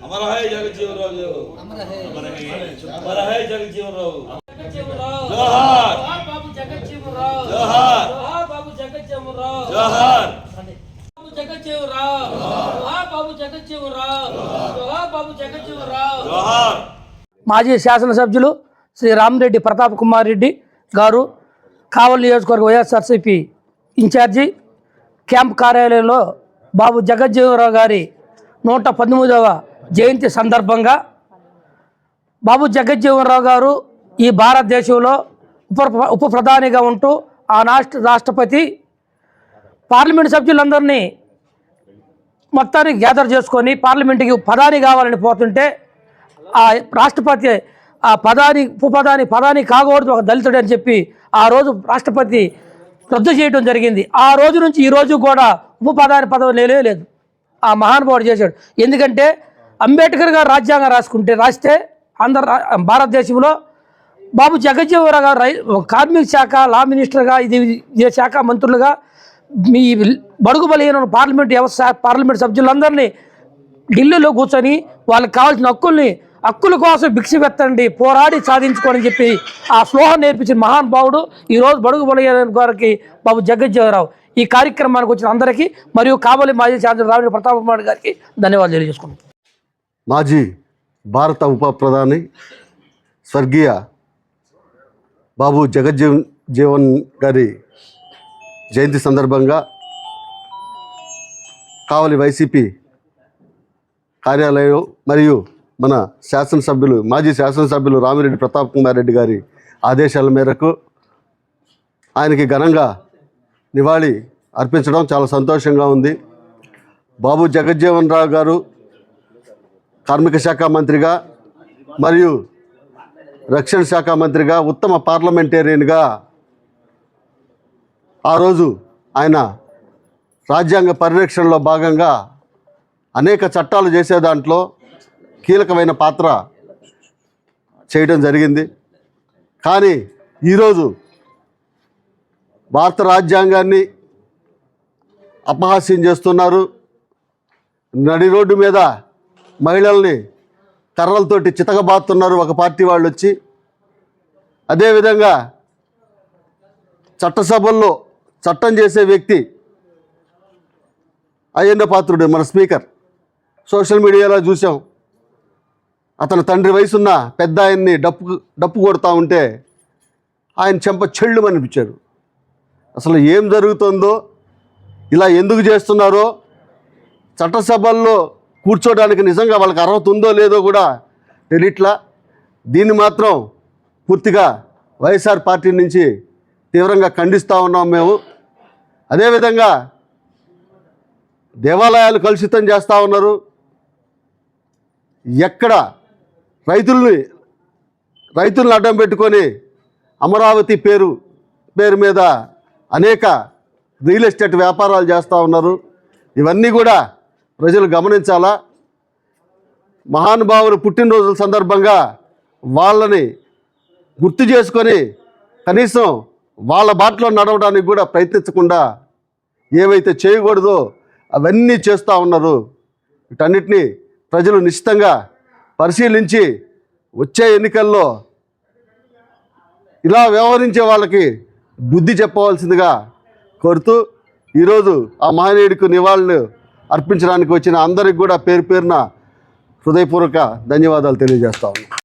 अमर है जगजीवन राव, अमर है जगजीवन राव, जोहार बाबू जगजीवन राव, जोहार बाबू जगजीवन राव, जोहार बाबू जगजीवन राव, जोहार बाबू जगजीवन राव, जोहार बाबू जगजीवन राव, जोहार। మాజీ శాసనసభ్యులు శ్రీ రామిరెడ్డి ప్రతాప్ కుమార్ రెడ్డి గారు కావలి నియోజకవర్గ వైఎస్ఆర్సీపీ ఇన్ఛార్జి క్యాంప్ కార్యాలయంలో బాబు జగజ్జీవనరావు గారి 119వ జయంతి సందర్భంగా బాబు జగజ్జీవనరావు గారు ఈ భారతదేశంలో ఉప ప్రధానిగా ఉంటూ ఆ రాష్ట్రపతి పార్లమెంట్ సభ్యులందరినీ మొత్తాన్ని గ్యాదర్ చేసుకొని పార్లమెంట్కి ప్రధాని కావాలని పోతుంటే ఆ రాష్ట్రపతి ఆ ప్రధాని కాకూడదు ఒక దళితుడు అని చెప్పి ఆ రోజు రాష్ట్రపతి రద్దు చేయడం జరిగింది. ఆ రోజు నుంచి ఈ రోజు కూడా ఉప ప్రధాని పదవి లేదు. ఆ మహానుభావుడు చేశాడు. ఎందుకంటే అంబేద్కర్ గారు రాజ్యాంగం రాస్తే భారతదేశంలో బాబు జగజ్జీవనరావు గారు కార్మిక శాఖ లా మినిస్టర్గా ఇదే శాఖ మంత్రులుగా మీ బడుగు బలహీన పార్లమెంట్ సభ్యులందరినీ ఢిల్లీలో కూర్చొని వాళ్ళకి కావాల్సిన హక్కుల కోసం భిక్ష పెట్టండి, పోరాడి సాధించుకోని చెప్పి ఆ స్లోహం నేర్పించిన మహానుభావుడు ఈరోజు బడుగు బలహీన గారికి బాబు జగజ్జీవనరావు. ఈ కార్యక్రమానికి వచ్చిన అందరికీ మరియు కావలి మాజీ శాసనసభ్యులు రామిరెడ్డి ప్రతాప్ కుమార్ గారికి ధన్యవాదాలు తెలియజేసుకున్నాం. మాజీ భారత ఉప ప్రధాని స్వర్గీయ బాబు జగజ్జీవన్ గారి జయంతి సందర్భంగా కావలి వైసీపీ కార్యాలయం మరియు మన మాజీ శాసనసభ్యులు రామిరెడ్డి ప్రతాప్ కుమార్ రెడ్డి గారి ఆదేశాల మేరకు ఆయనకి ఘనంగా నివాళి అర్పించడం చాలా సంతోషంగా ఉంది. బాబు జగజ్జీవనరావు గారు కార్మిక శాఖ మంత్రిగా మరియు రక్షణ శాఖ మంత్రిగా ఉత్తమ పార్లమెంటేరియన్గా ఆ రోజు ఆయన రాజ్యాంగ పరిరక్షణలో భాగంగా అనేక చట్టాలు చేసే దాంట్లో కీలకమైన పాత్ర చేయడం జరిగింది. కానీ ఈరోజు భారత రాజ్యాంగాన్ని అపహాస్యం చేస్తున్నారు. నడి రోడ్డు మీద మహిళల్ని కర్రలతోటి చితకబాతున్నారు ఒక పార్టీ వాళ్ళు వచ్చి. అదేవిధంగా చట్టసభల్లో చట్టం చేసే వ్యక్తి అయ్యన్న పాత్రుడు మన స్పీకర్ సోషల్ మీడియాలో చూసాం. అతని తండ్రి వయసున్న పెద్ద ఆయన్ని డప్పు కొడతా ఉంటే ఆయన చెంప చెళ్ళు అనిపించారు. అసలు ఏం జరుగుతుందో, ఇలా ఎందుకు చేస్తున్నారో, చట్టసభల్లో కూర్చోడానికి నిజంగా వాళ్ళకి అర్హత ఉందో లేదో కూడా తెలియట్లా. దీన్ని మాత్రం పూర్తిగా వైఎస్ఆర్ పార్టీ నుంచి తీవ్రంగా ఖండిస్తూ ఉన్నాం మేము. అదేవిధంగా దేవాలయాలు కలుషితం చేస్తూ ఉన్నారు. ఎక్కడ రైతులను అడ్డం పెట్టుకొని అమరావతి పేరు మీద అనేక రియల్ ఎస్టేట్ వ్యాపారాలు చేస్తూ ఉన్నారు. ఇవన్నీ కూడా ప్రజలు గమనించాలా. మహానుభావులు పుట్టినరోజుల సందర్భంగా వాళ్ళని గుర్తు చేసుకొని కనీసం వాళ్ళ బాటలో నడవడానికి కూడా ప్రయత్నించకుండా ఏవైతే చేయకూడదో అవన్నీ చేస్తూ ఉన్నారు. వీటన్నిటినీ ప్రజలు నిశ్చితంగా పరిశీలించి వచ్చే ఎన్నికల్లో ఇలా వ్యవహరించే వాళ్ళకి బుద్ధి చెప్పవలసిందిగా కోరుతూ ఈరోజు ఆ మహనీయుడికి నివాళులు అర్పించడానికి వచ్చిన అందరికి కూడా పేరున హృదయపూర్వక ధన్యవాదాలు తెలియజేస్తా ఉన్నాను.